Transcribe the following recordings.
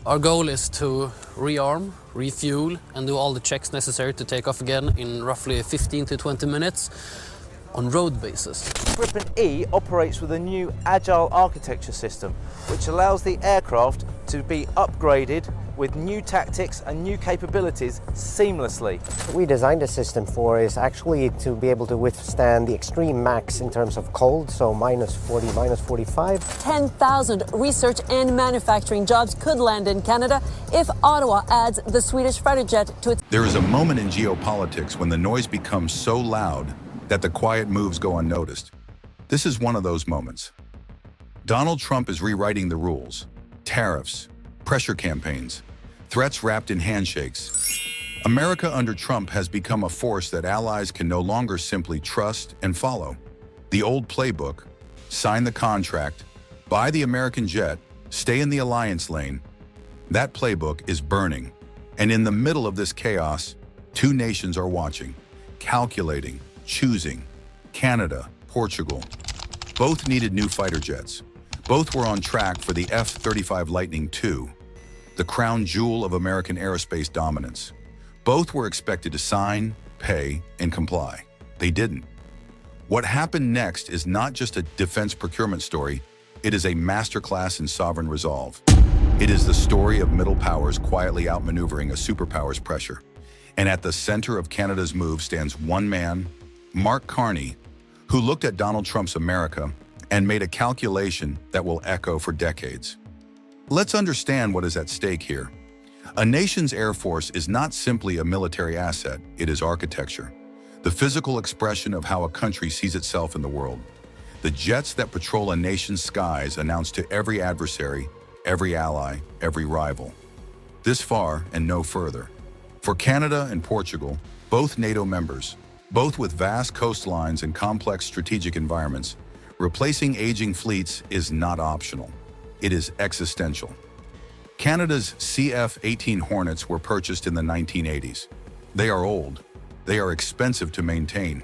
Our goal is to rearm, refuel, and do all the checks necessary to take off again in roughly 15 to 20 minutes on road basis. Gripen E operates with a new agile architecture system, which allows the aircraft to be upgraded with new tactics and new capabilities seamlessly. What we designed the system for is actually to be able to withstand the extreme max in terms of cold, so minus 40, minus 45. 10,000 research and manufacturing jobs could land in Canada if Ottawa adds the Swedish fighter jet to its... There is a moment in geopolitics when the noise becomes so loud that the quiet moves go unnoticed. This is one of those moments. Donald Trump is rewriting the rules. Tariffs, pressure campaigns, threats wrapped in handshakes. America under Trump has become a force that allies can no longer simply trust and follow. The old playbook, sign the contract, buy the American jet, stay in the alliance lane, that playbook is burning. And in the middle of this chaos, two nations are watching, calculating, choosing. Canada, Portugal. Both needed new fighter jets. Both were on track for the F-35 Lightning II, the crown jewel of American aerospace dominance. Both were expected to sign, pay, and comply. They didn't. What happened next is not just a defense procurement story, it is a masterclass in sovereign resolve. It is the story of middle powers quietly outmaneuvering a superpower's pressure. And at the center of Canada's move stands one man, Mark Carney, who looked at Donald Trump's America and made a calculation that will echo for decades. Let's understand what is at stake here. A nation's air force is not simply a military asset, it is architecture, the physical expression of how a country sees itself in the world. The jets that patrol a nation's skies announce to every adversary, every ally, every rival. This far and no further. For Canada and Portugal, both NATO members, both with vast coastlines and complex strategic environments, replacing aging fleets is not optional. It is existential. Canada's CF-18 Hornets were purchased in the 1980s. They are old. They are expensive to maintain.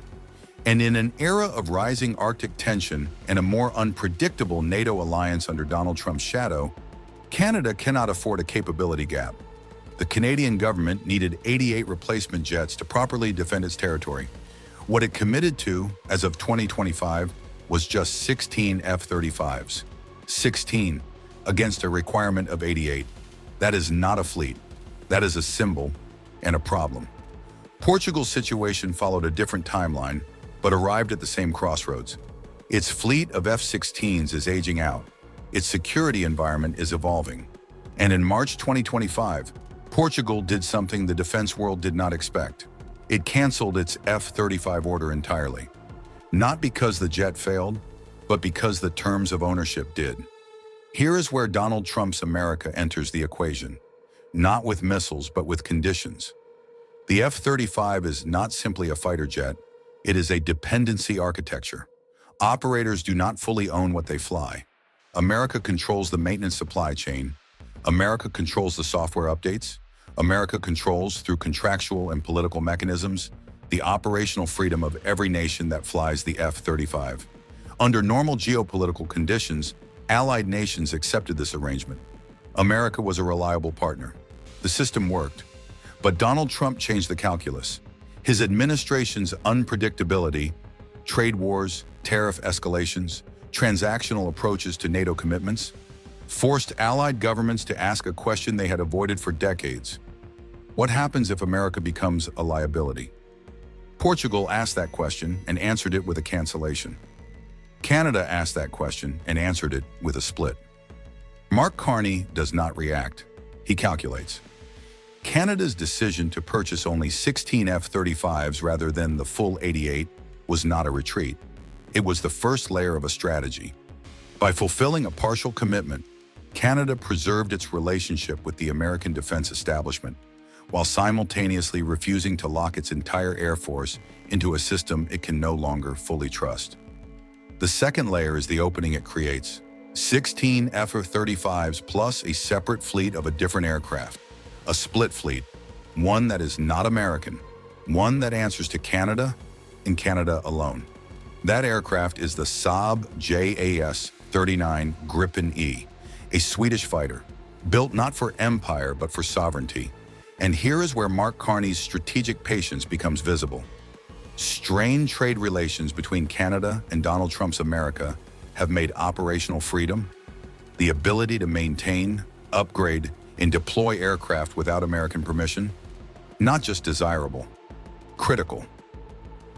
And in an era of rising Arctic tension and a more unpredictable NATO alliance under Donald Trump's shadow, Canada cannot afford a capability gap. The Canadian government needed 88 replacement jets to properly defend its territory. What it committed to, as of 2025, was just 16 F-35s. 16 against a requirement of 88. That is not a fleet. That is a symbol and a problem. Portugal's situation followed a different timeline, but arrived at the same crossroads. Its fleet of F-16s is aging out. Its security environment is evolving. And in March 2025, Portugal did something the defense world did not expect. It canceled its F-35 order entirely. Not because the jet failed, but because the terms of ownership did. Here is where Donald Trump's America enters the equation. Not with missiles, but with conditions. The F-35 is not simply a fighter jet, it is a dependency architecture. Operators do not fully own what they fly. America controls the maintenance supply chain. America controls the software updates. America controls, through contractual and political mechanisms, the operational freedom of every nation that flies the F-35. Under normal geopolitical conditions, allied nations accepted this arrangement. America was a reliable partner. The system worked. But Donald Trump changed the calculus. His administration's unpredictability, trade wars, tariff escalations, transactional approaches to NATO commitments, forced allied governments to ask a question they had avoided for decades. What happens if America becomes a liability? Portugal asked that question and answered it with a cancellation. Canada asked that question and answered it with a split. Mark Carney does not react. He calculates. Canada's decision to purchase only 16 F-35s rather than the full 88 was not a retreat. It was the first layer of a strategy. By fulfilling a partial commitment, Canada preserved its relationship with the American defense establishment, while simultaneously refusing to lock its entire air force into a system it can no longer fully trust. The second layer is the opening it creates. 16 F-35s plus a separate fleet of a different aircraft. A split fleet, one that is not American, one that answers to Canada and Canada alone. That aircraft is the Saab JAS-39 Gripen E, a Swedish fighter. built not for empire but for sovereignty. And here is where Mark Carney's strategic patience becomes visible. Strained trade relations between Canada and Donald Trump's America have made operational freedom, the ability to maintain, upgrade, and deploy aircraft without American permission, not just desirable, critical.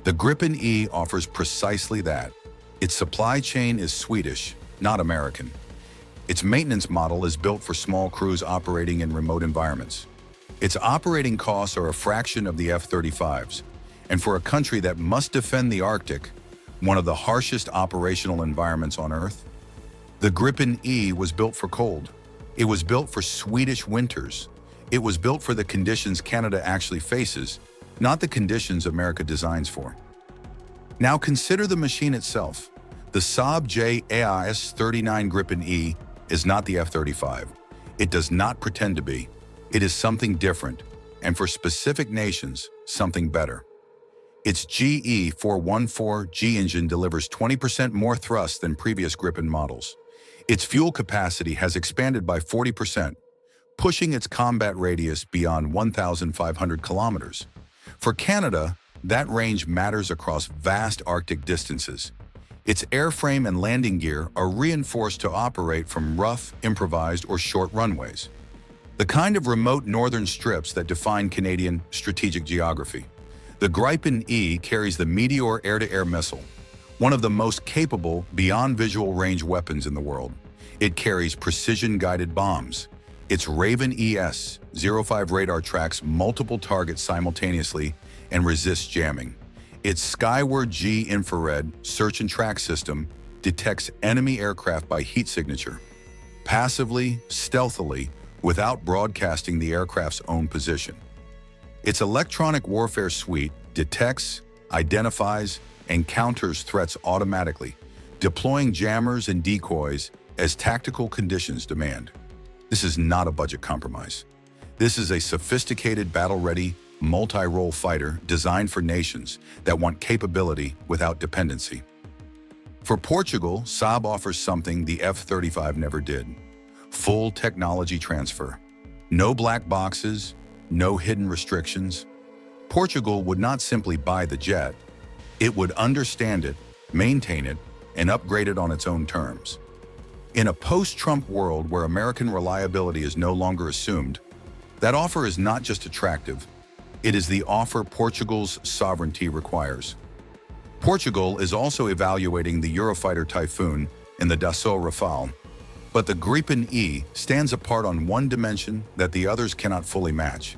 The Gripen E offers precisely that. Its supply chain is Swedish, not American. Its maintenance model is built for small crews operating in remote environments. Its operating costs are a fraction of the F-35s, and for a country that must defend the Arctic, one of the harshest operational environments on Earth, the Gripen E was built for cold. It was built for Swedish winters. It was built for the conditions Canada actually faces, not the conditions America designs for. Now consider the machine itself. The Saab JAIS-39 Gripen E is not the F-35. It does not pretend to be. It is something different, and for specific nations, something better. Its GE414G engine delivers 20% more thrust than previous Gripen models. Its fuel capacity has expanded by 40%, pushing its combat radius beyond 1,500 kilometers. For Canada, that range matters across vast Arctic distances. Its airframe and landing gear are reinforced to operate from rough, improvised, or short runways, the kind of remote northern strips that define Canadian strategic geography. The Gripen E carries the Meteor air-to-air missile, one of the most capable beyond visual range weapons in the world. It carries precision-guided bombs. Its Raven ES-05 radar tracks multiple targets simultaneously and resists jamming. Its Skyward G infrared search and track system detects enemy aircraft by heat signature, passively, stealthily, without broadcasting the aircraft's own position. Its electronic warfare suite detects, identifies, and counters threats automatically, deploying jammers and decoys as tactical conditions demand. This is not a budget compromise. This is a sophisticated, battle-ready, multi-role fighter designed for nations that want capability without dependency. For Portugal, Saab offers something the F-35 never did: full technology transfer. No black boxes, no hidden restrictions. Portugal would not simply buy the jet. It would understand it, maintain it, and upgrade it on its own terms. In a post-Trump world where American reliability is no longer assumed, that offer is not just attractive, it is the offer Portugal's sovereignty requires. Portugal is also evaluating the Eurofighter Typhoon and the Dassault Rafale, but the Gripen E stands apart on one dimension that the others cannot fully match: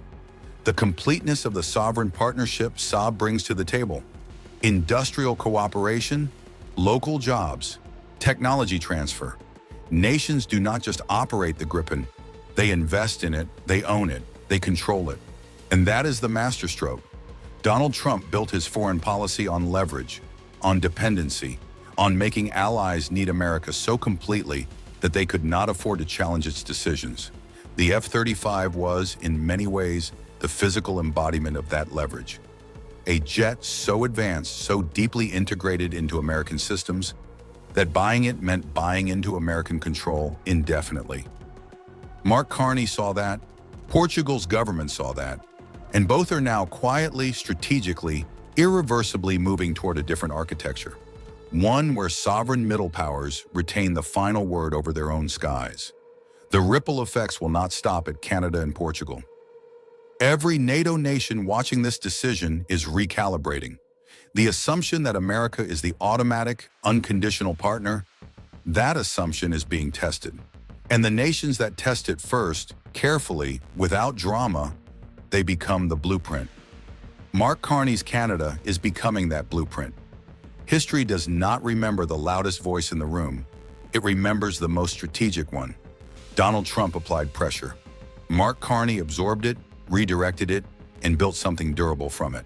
the completeness of the sovereign partnership Saab brings to the table. Industrial cooperation, local jobs, technology transfer. Nations do not just operate the Gripen, they invest in it, they own it, they control it. And that is the masterstroke. Donald Trump built his foreign policy on leverage, on dependency, on making allies need America so completely that they could not afford to challenge its decisions. The F-35 was, in many ways, the physical embodiment of that leverage. A jet so advanced, so deeply integrated into American systems, that buying it meant buying into American control indefinitely. Mark Carney saw that, Portugal's government saw that, and both are now quietly, strategically, irreversibly moving toward a different architecture. One where sovereign middle powers retain the final word over their own skies. The ripple effects will not stop at Canada and Portugal. Every NATO nation watching this decision is recalibrating. The assumption that America is the automatic, unconditional partner, that assumption is being tested. And the nations that test it first, carefully, without drama, they become the blueprint. Mark Carney's Canada is becoming that blueprint. History does not remember the loudest voice in the room. It remembers the most strategic one. Donald Trump applied pressure. Mark Carney absorbed it, redirected it, and built something durable from it.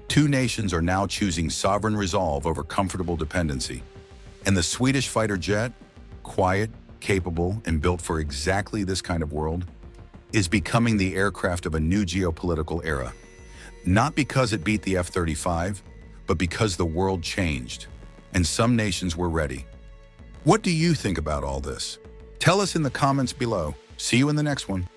Two nations are now choosing sovereign resolve over comfortable dependency. And the Swedish fighter jet, quiet, capable, and built for exactly this kind of world, is becoming the aircraft of a new geopolitical era. Not because it beat the F-35, but because the world changed, and some nations were ready. What do you think about all this? Tell us in the comments below. See you in the next one.